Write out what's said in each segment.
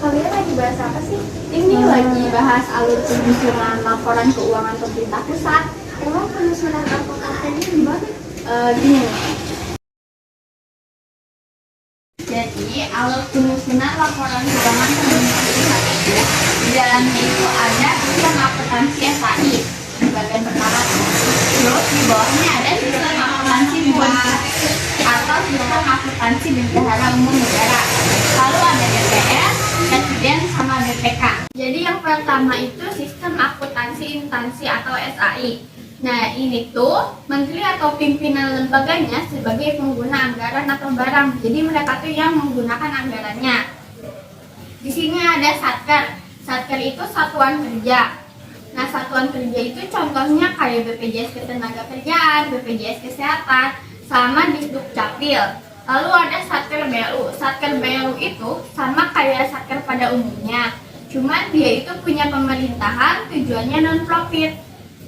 Kalian lagi bahas apa sih? Ini lagi bahas alur penyusunan laporan keuangan pemerintah pusat. Emang penyusunan apa-apa ini gimana? Gini. Jadi alur penyusunan laporan keuangan pemerintah pusat itu di dalamnya itu ada sistem akuntansi SAI di bagian pertama. Terus di bawahnya ada sistem akuntansi atau sistem akuntansi bendahara umum negara. Lalu ada DPR, Presiden, sama BPK. Jadi yang pertama itu sistem akuntansi instansi atau SAI. Nah ini tuh menteri atau pimpinan lembaganya sebagai pengguna anggaran atau barang. Jadi mereka tuh yang menggunakan anggarannya. Di sini ada satker. Satker itu satuan kerja. Nah satuan kerja itu contohnya kayak BPJS Ketenagakerjaan, BPJS Kesehatan, sama Disduk Capil. Lalu ada Satker BLU. Satker BLU itu sama kayak Satker pada umumnya. Cuman dia itu punya pemerintahan, tujuannya non-profit.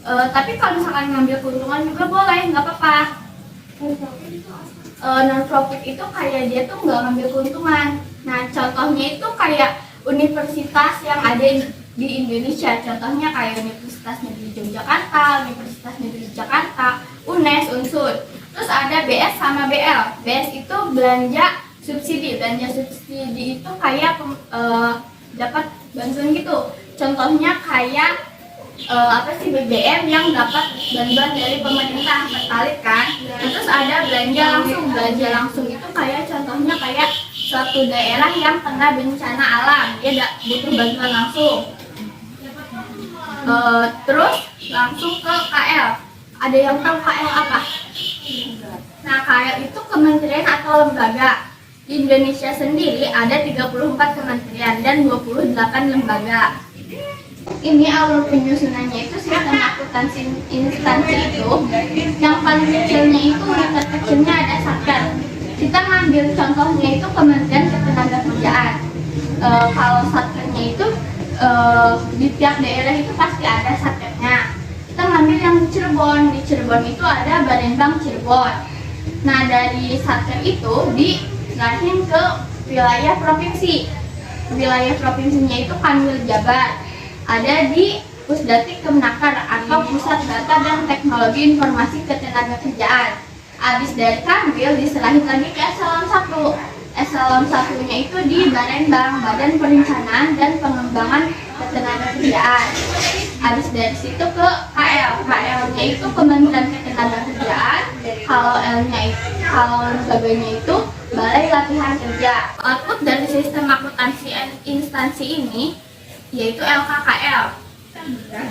Tapi kalau misalkan ngambil keuntungan juga boleh, nggak apa-apa. Non-profit itu kayak dia tuh nggak ngambil keuntungan. Nah contohnya itu kayak universitas yang ada di Indonesia. Contohnya kayak Universitas Negeri Yogyakarta, Universitas Negeri Jakarta, UNES, Unsur. Terus ada BS sama BL. BS itu belanja subsidi. Belanja subsidi itu kayak dapat bantuan gitu. Contohnya kayak BBM yang dapat bantuan dari pemerintah, Pertalite kan. Terus ada belanja langsung. Belanja langsung itu kayak contohnya kayak suatu daerah yang kena bencana alam, dia butuh bantuan langsung. Terus langsung ke KL. Ada yang tahu KL apa? Nah, KL itu kementerian atau lembaga. Di Indonesia sendiri ada 34 kementerian dan 28 lembaga. Ini alur penyusunannya itu sistem akuntansi instansi itu. Yang paling kecilnya itu, yang terkecilnya ada satker. Kita ngambil contohnya itu Kementerian Ketenagakerjaan. Kalau satkernya itu di tiap daerah itu pasti ada satkernya. Kita ngambil yang di Cirebon. Di Cirebon itu ada Barenbang Cirebon. Nah dari satker itu diserahin ke wilayah provinsi. Wilayah provinsinya itu Kanwil Jabar. Ada di Pusdatik Kemenaker atau Pusat Data dan Teknologi Informasi Ketenagakerjaan. Habis dari Kanwil diserahin lagi ke eselon 1. Eselon 1-nya itu di Barenbang, Badan Perencanaan dan Pengembangan Ketenagakerjaan. Habis dari situ ke KL. KL-nya itu Kementerian Ketenagakerjaan. Kalau L-nya itu, kalau lembaganya itu Balai Latihan Kerja. Output dari sistem akuntansi instansi ini yaitu LKKL,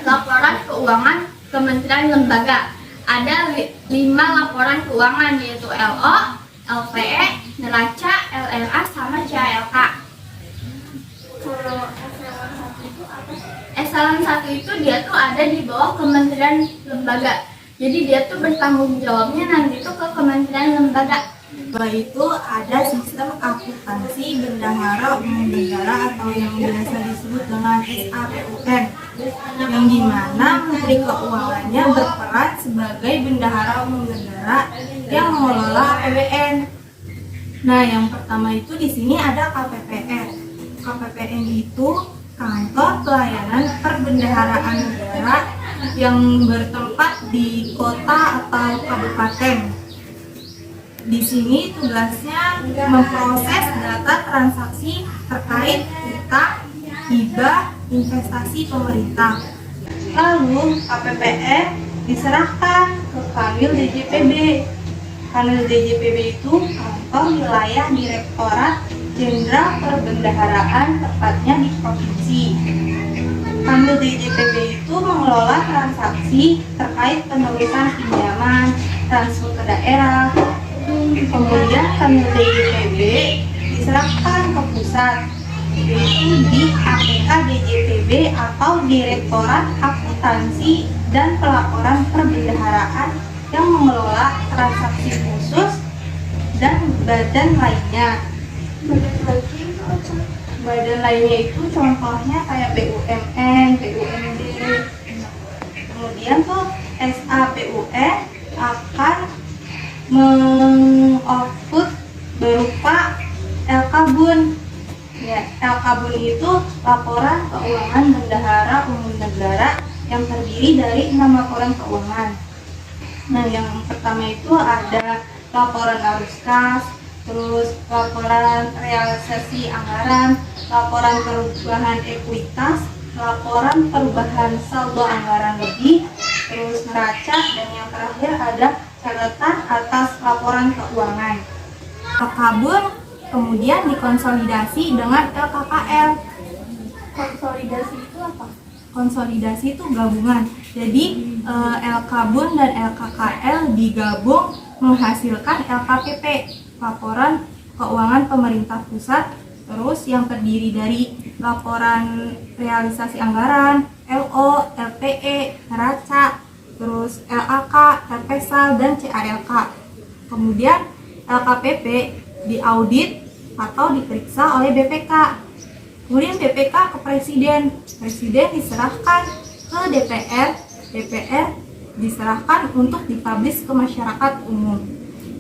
laporan keuangan Kementerian Lembaga. Ada 5 laporan keuangan yaitu LO, LPE, Neraca, LLA, sama CALK. Kalau eselon 1 itu apa sih? Eselon 1 itu dia tuh ada di bawah Kementerian Lembaga. Jadi dia tuh bertanggung jawabnya nanti tuh ke Kementerian Lembaga. Setelah itu ada sistem akuntansi bendahara umum negara atau yang biasa disebut dengan SAPUN, yang dimana Menteri Keuangannya berperan sebagai bendahara umum negara yang mengelola APBN. Nah, yang pertama itu di sini ada KPPN. KPPN itu Kantor Pelayanan Perbendaharaan Negara yang bertempat di kota atau kabupaten. Di sini tugasnya memproses data transaksi terkait utang, hibah, investasi pemerintah. Lalu KPPN diserahkan ke Kanwil DJPB. Kanwil DJPB itu kantor wilayah Direktorat Jenderal Perbendaharaan, tepatnya di provinsi. Kanwil DJPB itu mengelola transaksi terkait penulisan pinjaman, transfer ke daerah. Kemudian Kanwil DJPB diserahkan ke pusat, yaitu di APK DJPB DAPB atau Direktorat Akuntansi dan Pelaporan Perbendaharaan yang mengelola transaksi khusus dan badan lainnya. Badan lainnya itu contohnya kayak BUMN, BUMD. Kemudian tuh SAPUN akan mengoutput berupa LK-BUN. Ya, LK-BUN itu laporan keuangan bendahara umum negara yang terdiri dari 6 laporan keuangan. Nah, yang pertama itu ada laporan arus kas, terus laporan realisasi anggaran, laporan perubahan ekuitas, laporan perubahan saldo anggaran lebih, terus neraca, dan yang terakhir ada catatan atas laporan keuangan. LK-BUN kemudian dikonsolidasi dengan LKKL. Konsolidasi itu apa? Konsolidasi itu gabungan. Jadi LK-BUN dan LKKL digabung menghasilkan LKPP, laporan keuangan pemerintah pusat, terus yang terdiri dari laporan realisasi anggaran, LO, LPE, neraca, terus LAK, TPSAL, dan CALK. Kemudian LKPP diaudit atau diperiksa oleh BPK. Kemudian BPK ke Presiden, Presiden diserahkan ke DPR, DPR diserahkan untuk dipublish ke masyarakat umum.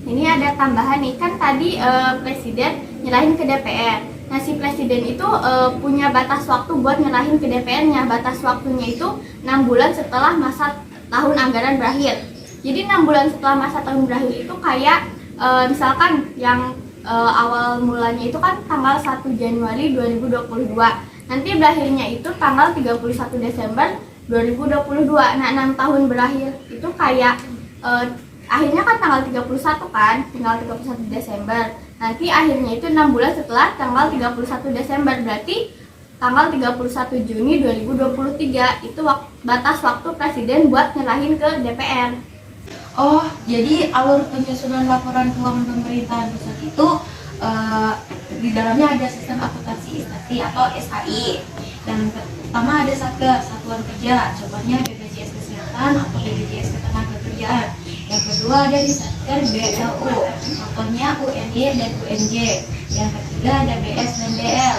Ini ada tambahan nih, kan tadi Presiden nyerahin ke DPR. Nah, si Presiden itu punya batas waktu buat nyerahin ke DPR-nya. Batas waktunya itu 6 bulan setelah masa tahun anggaran berakhir. Jadi 6 bulan setelah masa tahun berakhir itu kayak misalkan yang awal mulanya itu kan tanggal 1 Januari 2022. Nanti berakhirnya itu tanggal 31 Desember 2022. Nah, 6 tahun berakhir itu kayak akhirnya kan tanggal 31 kan, tinggal 31 Desember. Nanti akhirnya itu 6 bulan setelah tanggal 31 Desember, berarti tanggal 31 Juni 2023 itu batas waktu Presiden buat nyerahin ke DPR. Oh, jadi alur penyusunan laporan keuangan pemerintahan pusat itu di dalamnya ada sistem akuntansi instansi atau SAI. Yang pertama ada Satgas, Satuan Kerja, contohnya BPJS Kesehatan atau BPJS Ketenagakerjaan. Yang kedua ada di Satgas BLU, contohnya UNY dan UNJ. Yang ketiga ada BS dan DL.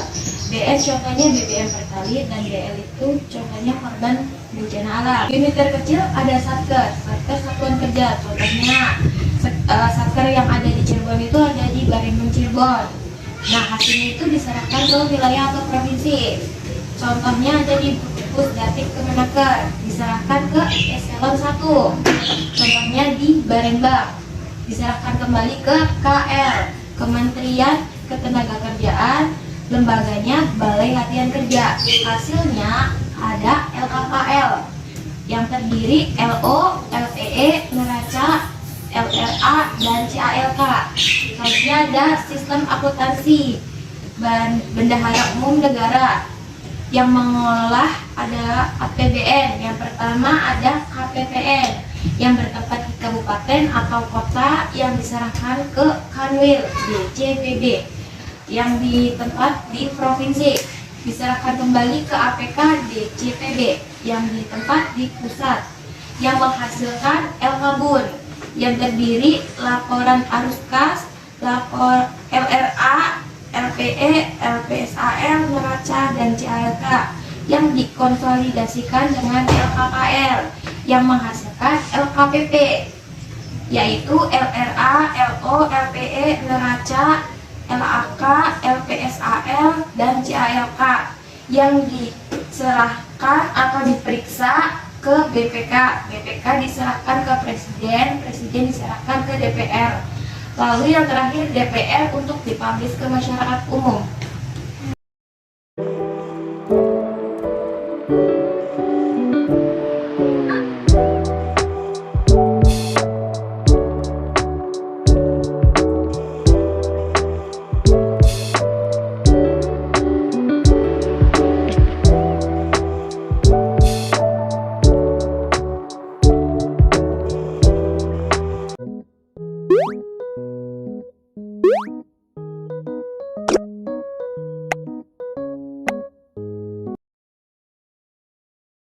BS contohnya BBM Pertalite dan DL itu contohnya korban bencana alam. Unit terkecil ada Satgas, Satgas Satuan Kerja, contohnya Satker yang ada di Cirebon itu ada di Barengbang Cirebon. Nah, hasilnya itu diserahkan ke wilayah atau provinsi. Contohnya ada di Pusdatik Kemenaker, diserahkan ke Eselon 1. Contohnya di Barengbang, diserahkan kembali ke KL, Kementerian Ketenagakerjaan, lembaganya Balai Latihan Kerja. Hasilnya ada LKKL yang terdiri LO, LPE, neraca, LRA, dan CALK. Selanjutnya ada sistem akuntansi bendahara umum negara yang mengolah ada APBN. Yang pertama ada KPPN yang bertempat di kabupaten atau kota yang diserahkan ke Kanwil DCPB yang di tempat di provinsi, diserahkan kembali ke APK DCPB yang di tempat di pusat, yang menghasilkan LK-BUN yang terdiri laporan arus kas, lapor LRA, LPE, LPSAL, neraca, dan CALK yang dikonsolidasikan dengan LKKL yang menghasilkan LKPP, yaitu LRA, LO, LPE, neraca, LAK, LPSAL, dan CALK yang diserahkan atau diperiksa ke BPK. BPK diserahkan ke Presiden, Presiden diserahkan ke DPR. Lalu yang terakhir DPR untuk dipublish ke masyarakat umum.